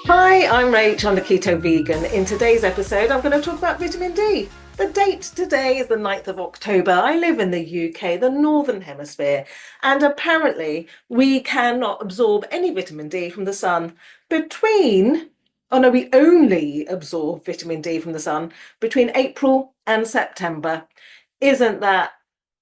Hi, I'm Rach. I'm the Keto Vegan. In today's episode, I'm going to talk about vitamin D. The date today is the 9th of October. I live in the UK, the Northern Hemisphere, and apparently we cannot absorb any vitamin D from the sun we only absorb vitamin D from the sun between April and September. Isn't that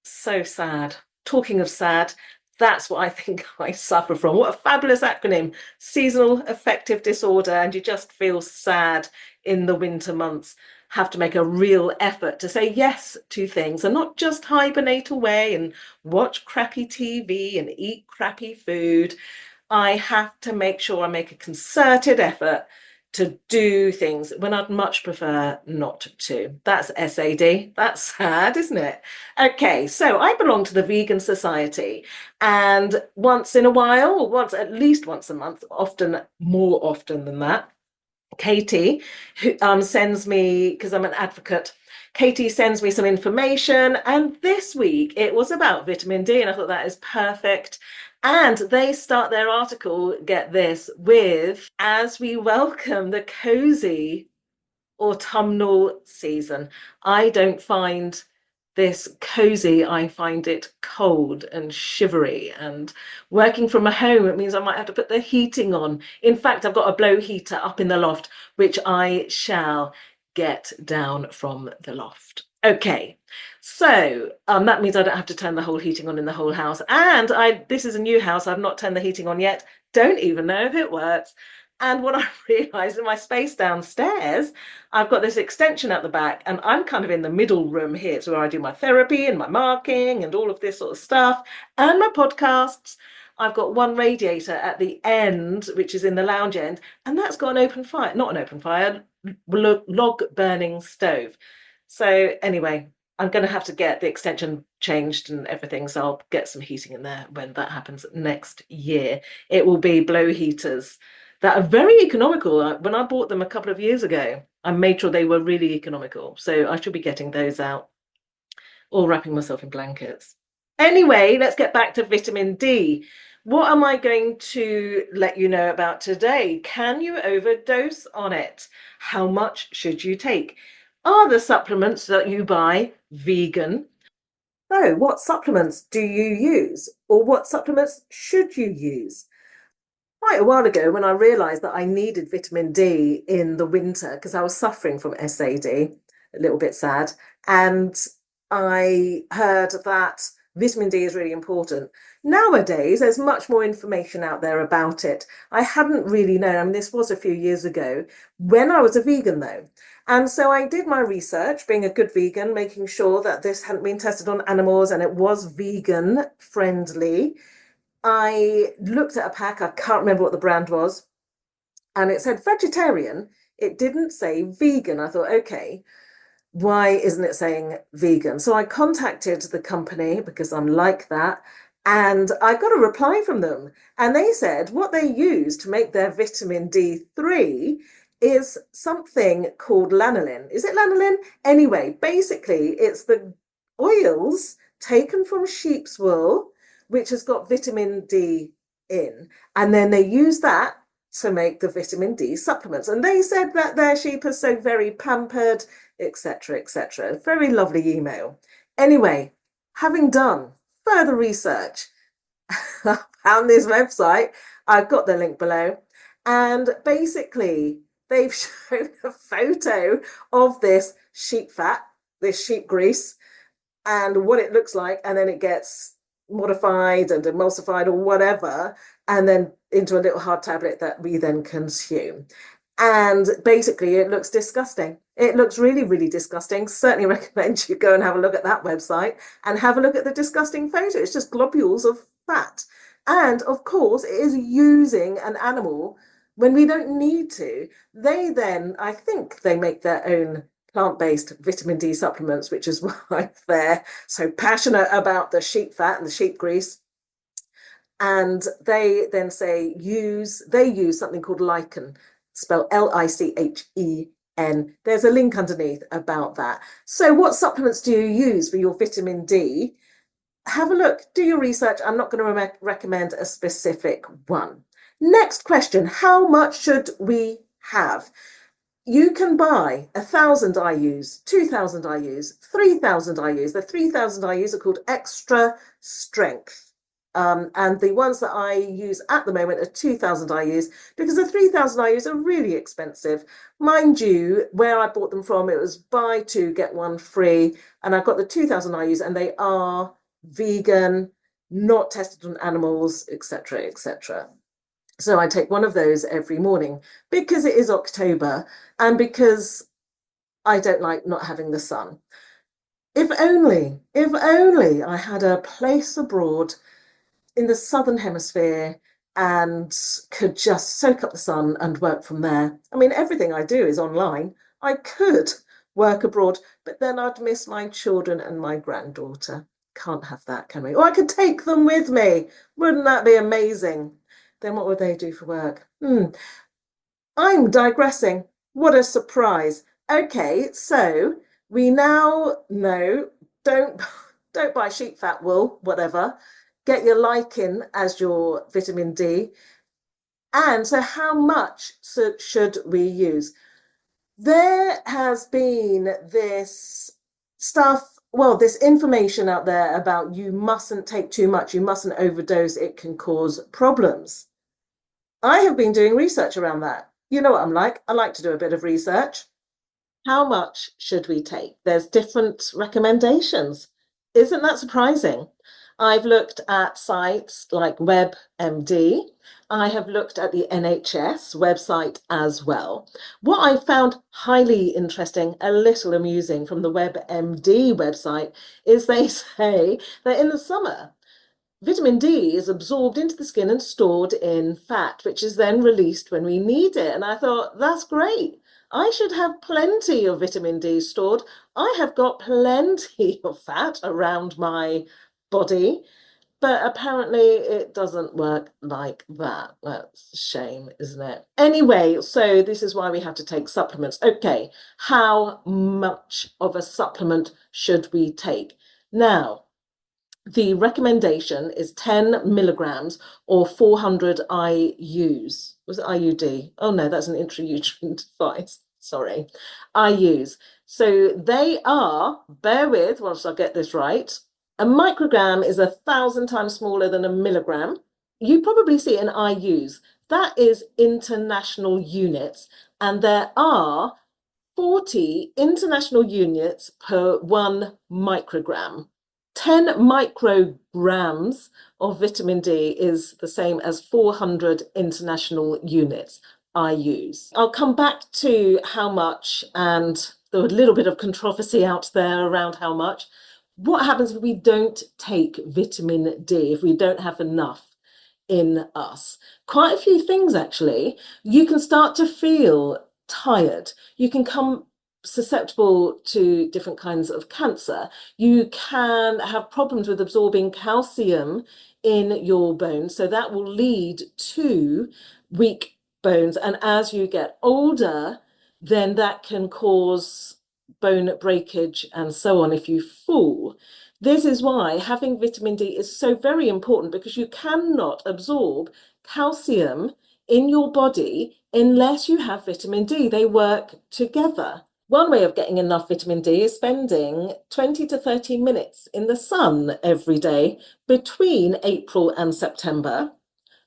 so sad? Talking of sad, that's what I think I suffer from. What a fabulous acronym, seasonal affective disorder. And you just feel sad in the winter months, have to make a real effort to say yes to things and not just hibernate away and watch crappy TV and eat crappy food. I have to make sure I make a concerted effort to do things when I'd much prefer not to. That's SAD. That's sad, isn't it? Okay, so I belong to the Vegan Society, and once in a while, at least once a month, often more often than that, Katie, who sends me, because I'm an advocate, Katie sends me some information, and this week it was about vitamin D, and I thought that is perfect. And they start their article, get this, with as we welcome the cozy autumnal season. I don't find this cozy, I find it cold and shivery. And working from a home, it means I might have to put the heating on. In fact, I've got a blow heater up in the loft, which I shall get down from the loft. Okay, so that means I don't have to turn the whole heating on in the whole house. And this is a new house. I've not turned the heating on yet. Don't even know if it works. And what I realized in my space downstairs, I've got this extension at the back, and I'm kind of in the middle room here. It's where I do my therapy and my marking and all of this sort of stuff, and my podcasts. I've got one radiator at the end, which is in the lounge end, and that's got an open fire, not an open fire, log burning stove. So anyway, I'm going to have to get the extension changed and everything. So I'll get some heating in there when that happens next year. It will be blow heaters that are very economical. When I bought them a couple of years ago, I made sure they were really economical. So I should be getting those out or wrapping myself in blankets. Anyway, let's get back to vitamin D. What am I going to let you know about today? Can you overdose on it? How much should you take? Are the supplements that you buy vegan? So, what supplements do you use? Or what supplements should you use? Quite a while ago, when I realised that I needed vitamin D in the winter because I was suffering from SAD, a little bit sad, and I heard that vitamin D is really important. Nowadays, there's much more information out there about it. I hadn't really known. I mean, this was a few years ago when I was a vegan, though. And so I did my research, being a good vegan, making sure that this hadn't been tested on animals and it was vegan friendly. I looked at a pack, I can't remember what the brand was, and it said vegetarian. It didn't say vegan. I thought, okay, why isn't it saying vegan? So I contacted the company because I'm like that, and I got a reply from them. And they said what they use to make their vitamin D3 is something called lanolin. Is it lanolin? Anyway, basically, it's the oils taken from sheep's wool, which has got vitamin D in. And then they use that to make the vitamin D supplements. And they said that their sheep are so very pampered, etc., etc. Very lovely email. Anyway, having done further research, I found this website. I've got the link below. And basically, they've shown a photo of this sheep fat, this sheep grease, and what it looks like. And then it gets modified and emulsified or whatever, and then into a little hard tablet that we then consume. And basically it looks disgusting. It looks really, really disgusting. Certainly recommend you go and have a look at that website and have a look at the disgusting photo. It's just globules of fat. And of course, it is using an animal when we don't need to. They then, I think they make their own plant-based vitamin D supplements, which is why they're so passionate about the sheep fat and the sheep grease. And they then say they use something called lichen, spelled Lichen. There's a link underneath about that. So what supplements do you use for your vitamin D? have a look, do your research. I'm not going to recommend a specific one. Next question, how much should we have? You can buy 1,000 IUs, 2,000 IUs, 3,000 IUs. The 3,000 IUs are called extra strength. And the ones that I use at the moment are 2,000 IUs because the 3,000 IUs are really expensive. Mind you, where I bought them from, it was buy two, get one free. And I've got the 2,000 IUs and they are vegan, not tested on animals, etc., etc. So I take one of those every morning because it is October and because I don't like not having the sun. If only I had a place abroad in the southern hemisphere and could just soak up the sun and work from there. I mean, everything I do is online. I could work abroad, but then I'd miss my children and my granddaughter. Can't have that, can we? Or I could take them with me. Wouldn't that be amazing? Then what would they do for work? I'm digressing. What a surprise. Okay, so we now know don't don't buy sheep fat wool, whatever. Get your lichen as your vitamin D. And so how much should we use? There has been this stuff, well, this information out there about you mustn't take too much, you mustn't overdose, it can cause problems. I have been doing research around that. You know what I'm like. I like to do a bit of research. How much should we take? There's different recommendations. Isn't that surprising? I've looked at sites like WebMD. I have looked at the NHS website as well. What I found highly interesting, a little amusing from the WebMD website, is they say that in the summer, vitamin D is absorbed into the skin and stored in fat, which is then released when we need it. And I thought, that's great. I should have plenty of vitamin D stored. I have got plenty of fat around my body, but apparently it doesn't work like that. That's a shame, isn't it? Anyway, so this is why we have to take supplements. Okay, how much of a supplement should we take? Now, the recommendation is 10 milligrams or 400 IUs. Was it IUD? Oh no, that's an intrauterine device. Sorry, IUs. So they are, bear with whilst I get this right. A microgram is 1,000 times smaller than a milligram. You probably see it in IUs. That is international units, and there are 40 international units per 1 microgram. 10 micrograms of vitamin D is the same as 400 international units, IUs. I'll come back to how much, and there was a little bit of controversy out there around how much. What happens if we don't take vitamin D, if we don't have enough in us? Quite a few things, actually. You can start to feel tired. You can come susceptible to different kinds of cancer. You can have problems with absorbing calcium in your bones. So that will lead to weak bones. And as you get older, then that can cause bone breakage and so on if you fall. This is why having vitamin D is so very important, because you cannot absorb calcium in your body unless you have vitamin D. They work together. One way of getting enough vitamin D is spending 20 to 30 minutes in the sun every day between April and September,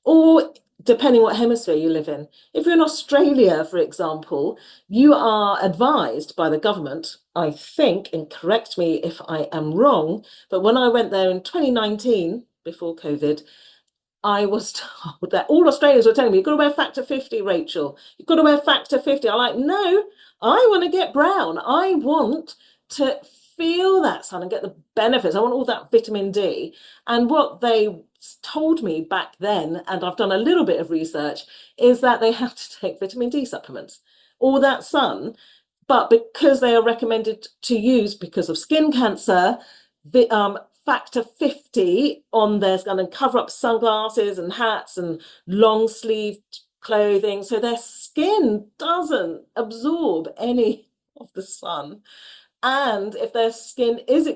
or depending what hemisphere you live in. If you're in Australia, for example, you are advised by the government, I think, and correct me if I am wrong, but when I went there in 2019, before COVID, I was told that all Australians were telling me, you've got to wear factor 50, Rachel. You've got to wear factor 50. I'm like, no, I want to get brown. I want to feel that sun and get the benefits. I want all that vitamin D. And what they told me back then, and I've done a little bit of research, is that they have to take vitamin D supplements, all that sun. But because they are recommended to use because of skin cancer, factor 50 on there's going to cover up sunglasses and hats and long sleeved clothing, so their skin doesn't absorb any of the sun. And if their skin is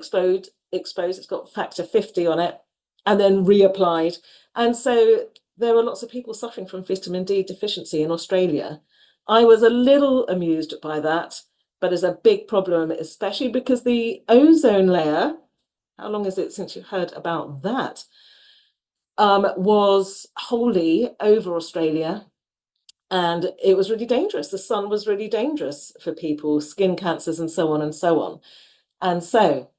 exposed, it's got factor 50 on it, and then reapplied. And so there were lots of people suffering from vitamin D deficiency in Australia. I was a little amused by that, but it's a big problem, especially because the ozone layer, how long is it since you heard about that? Was wholly over Australia. And it was really dangerous. The sun was really dangerous for people, skin cancers and so on and so on. And so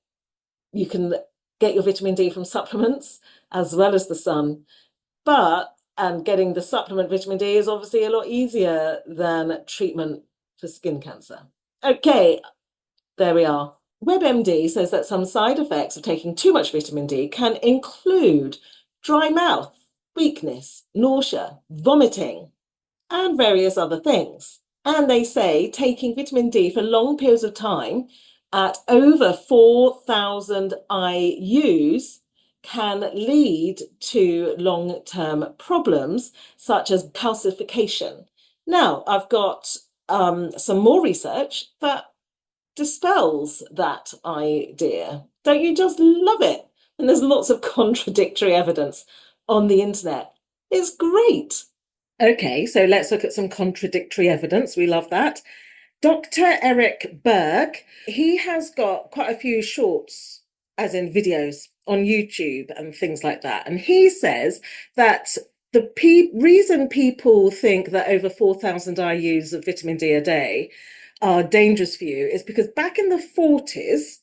you can get your vitamin D from supplements as well as the sun. And getting the supplement vitamin D is obviously a lot easier than treatment for skin cancer. Okay, there we are. WebMD says that some side effects of taking too much vitamin D can include dry mouth, weakness, nausea, vomiting, and various other things. And they say taking vitamin D for long periods of time at over 4,000 IUs can lead to long-term problems such as calcification. Now, I've got some more research that dispels that idea. Don't you just love it? And there's lots of contradictory evidence on the internet. It's great. Okay, so let's look at some contradictory evidence. We love that. Dr. Eric Berg, he has got quite a few shorts, as in videos, on YouTube and things like that. And he says that the reason people think that over 4,000 IUs of vitamin D a day are dangerous for you is because back in the 40s,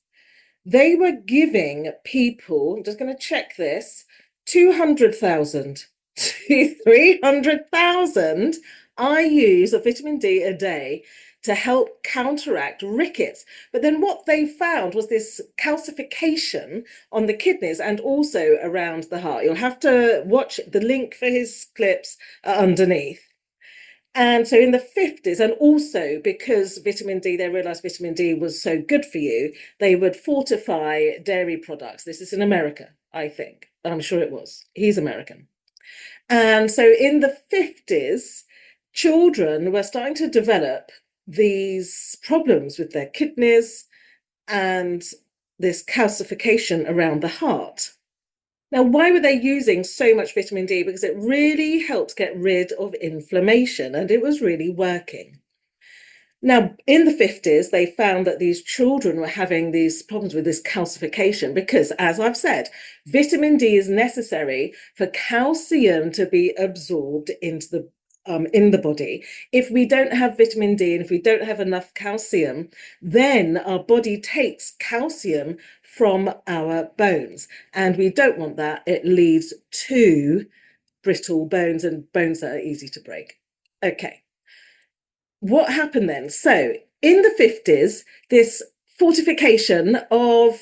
they were giving people, I'm just going to check this, 200,000 to 300,000 IUs of vitamin D a day to help counteract rickets. But then what they found was this calcification on the kidneys and also around the heart. You'll have to watch the link for his clips underneath. And so in the 50s, and also because vitamin D, they realized vitamin D was so good for you, they would fortify dairy products. This is in America, I think. I'm sure it was. He's American. And so in the 50s, children were starting to develop these problems with their kidneys and this calcification around the heart. Now, why were they using so much vitamin D? Because it really helped get rid of inflammation, and it was really working. Now, in the 50s, they found that these children were having these problems with this calcification because, as I've said, vitamin D is necessary for calcium to be absorbed into the in the body. If we don't have vitamin D and if we don't have enough calcium, then our body takes calcium from our bones, and we don't want that. It leads to brittle bones and bones that are easy to break. Okay. What happened then? So in the 50s, this fortification of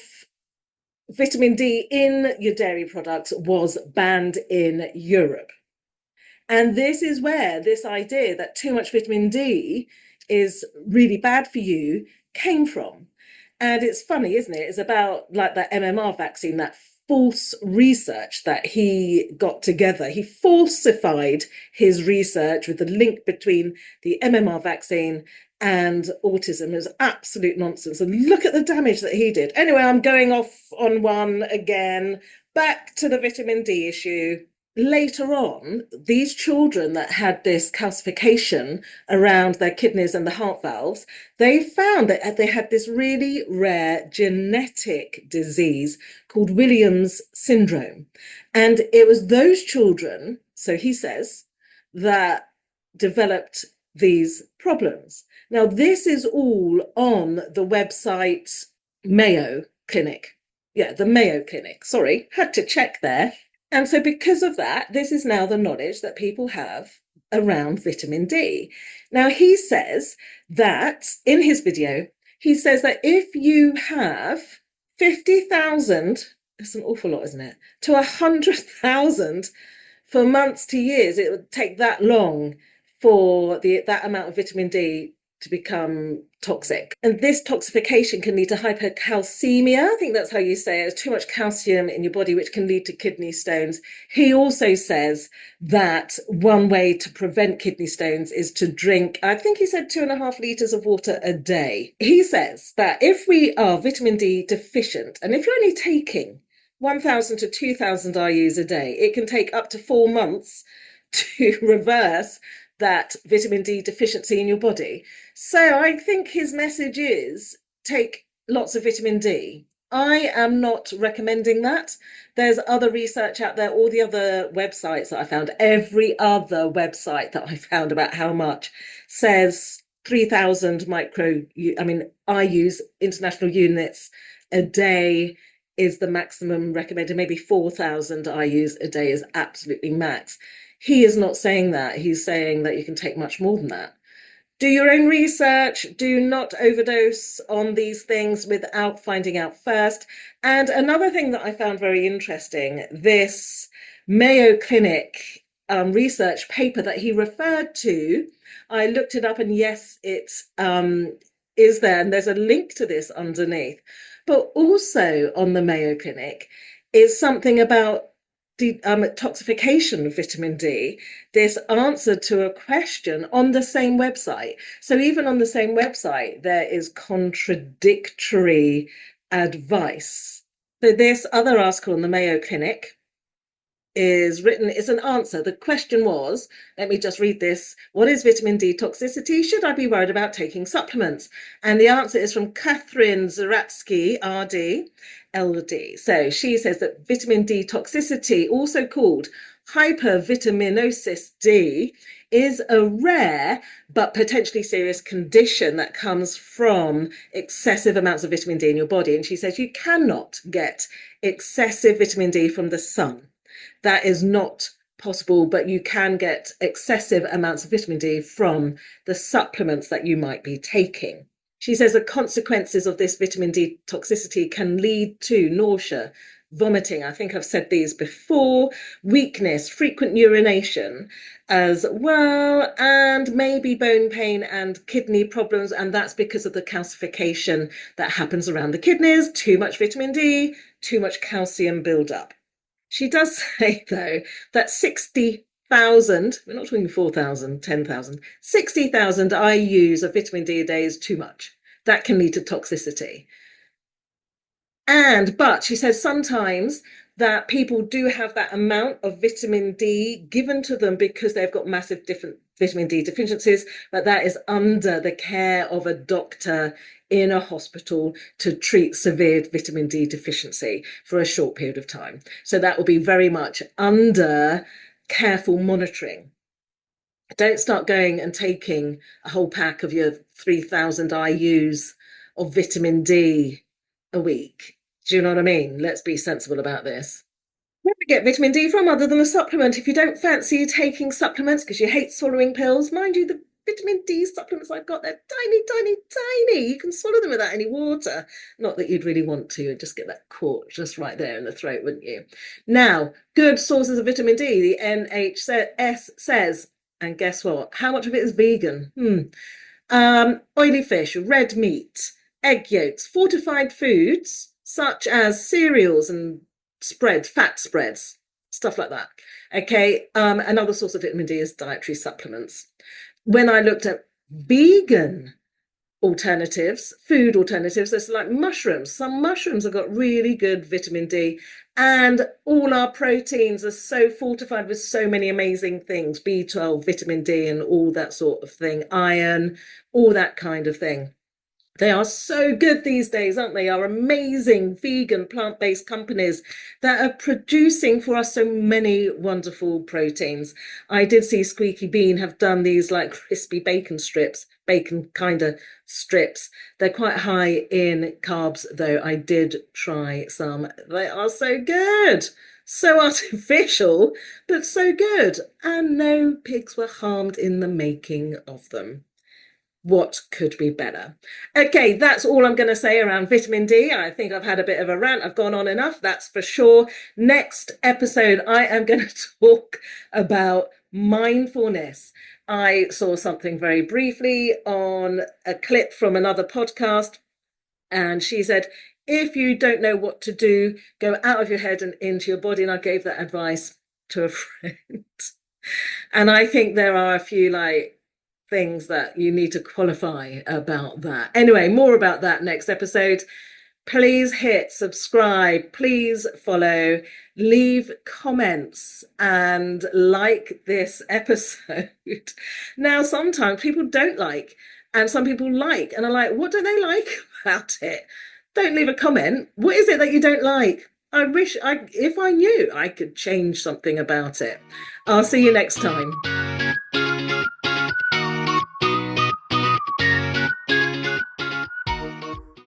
vitamin D in your dairy products was banned in Europe. And this is where this idea that too much vitamin D is really bad for you came from. And it's funny, isn't it? It's about like that MMR vaccine, that false research that he got together. He falsified his research with the link between the MMR vaccine and autism. It was absolute nonsense. And look at the damage that he did. Anyway, I'm going off on one again. Back to the vitamin D issue. Later on, these children that had this calcification around their kidneys and the heart valves, they found that they had this really rare genetic disease called Williams syndrome. And it was those children, so he says, that developed these problems. Now, this is all on the website Mayo Clinic. Yeah, the Mayo Clinic. Sorry, had to check there. And so because of that, this is now the knowledge that people have around vitamin D. Now, he says that in his video, he says that if you have 50,000, it's an awful lot, isn't it? To 100,000 for months to years, it would take that long for that amount of vitamin D to become toxic. And this toxification can lead to hypercalcemia. I think that's how you say it. There's too much calcium in your body, which can lead to kidney stones. He also says that one way to prevent kidney stones is to drink, I think he said 2.5 litres of water a day. He says that if we are vitamin D deficient, and if you're only taking 1,000 to 2,000 IUs a day, it can take up to 4 months to reverse that vitamin D deficiency in your body. So I think his message is take lots of vitamin D. I am not recommending that. There's other research out there, all the other websites that I found, every other website that I found about how much says 3,000 IUs, international units a day is the maximum recommended. Maybe 4,000 IUs a day is absolutely max. He is not saying that. He's saying that you can take much more than that. Do your own research. Do not overdose on these things without finding out first. And another thing that I found very interesting, this Mayo Clinic research paper that he referred to, I looked it up, and yes, it is there. And there's a link to this underneath. But also on the Mayo Clinic is something about detoxification of vitamin D, this answer to a question on the same website. So even on the same website, there is contradictory advice. So this other article on the Mayo Clinic is written, it's an answer. The question was, let me just read this. What is vitamin D toxicity? Should I be worried about taking supplements? And the answer is from Catherine Zaratsky, RD, LD. So she says that vitamin D toxicity, also called hypervitaminosis D, is a rare but potentially serious condition that comes from excessive amounts of vitamin D in your body. And she says you cannot get excessive vitamin D from the sun. That is not possible, but you can get excessive amounts of vitamin D from the supplements that you might be taking. She says the consequences of this vitamin D toxicity can lead to nausea, vomiting, I think I've said these before, weakness, frequent urination as well, and maybe bone pain and kidney problems. And that's because of the calcification that happens around the kidneys, too much vitamin D, too much calcium buildup. She does say, though, that 60,000, we're not talking 4,000, 10,000, 60,000 IUs of vitamin D a day is too much. That can lead to toxicity. But she says sometimes that people do have that amount of vitamin D given to them because they've got massive different vitamin D deficiencies, but that is under the care of a doctor in a hospital to treat severe vitamin D deficiency for a short period of time. So that will be very much under careful monitoring. Don't start going and taking a whole pack of your 3,000 IUs of vitamin D a week. Do you know what I mean? Let's be sensible about this. Where do we get vitamin D from other than a supplement? If you don't fancy taking supplements because you hate swallowing pills, mind you, the vitamin D supplements I've got, they're tiny, tiny, tiny. You can swallow them without any water. Not that you'd really want to, just get that caught just right there in the throat, wouldn't you? Now, good sources of vitamin D, the NHS says, and guess what? How much of it is vegan? Oily fish, red meat, egg yolks, fortified foods, such as cereals and fat spreads, stuff like that. Okay, another source of vitamin D is dietary supplements. When I looked at vegan alternatives, food alternatives, there's like mushrooms. Some mushrooms have got really good vitamin D, and all our proteins are so fortified with so many amazing things, B12, vitamin D, and all that sort of thing, iron, all that kind of thing. They are so good these days, aren't they? Our amazing vegan plant-based companies that are producing for us so many wonderful proteins. I did see Squeaky Bean have done these like crispy bacon strips, bacon kind of strips. They're quite high in carbs, though. I did try some. They are so good. So artificial, but so good. And no pigs were harmed in the making of them. What could be better? Okay, that's all I'm going to say around vitamin D. I think I've had a bit of a rant. I've gone on enough, that's for sure. Next episode, I am going to talk about mindfulness. I saw something very briefly on a clip from another podcast, and she said, if you don't know what to do, go out of your head and into your body. And I gave that advice to a friend. And I think there are a few things that you need to qualify about that. Anyway, more about that next episode. Please hit subscribe, please follow, leave comments, and like this episode. Now, sometimes people don't like, and some people like, and I'm like, what do they like about it? Don't leave a comment. What is it that you don't like? I wish if I knew, I could change something about it. I'll see you next time.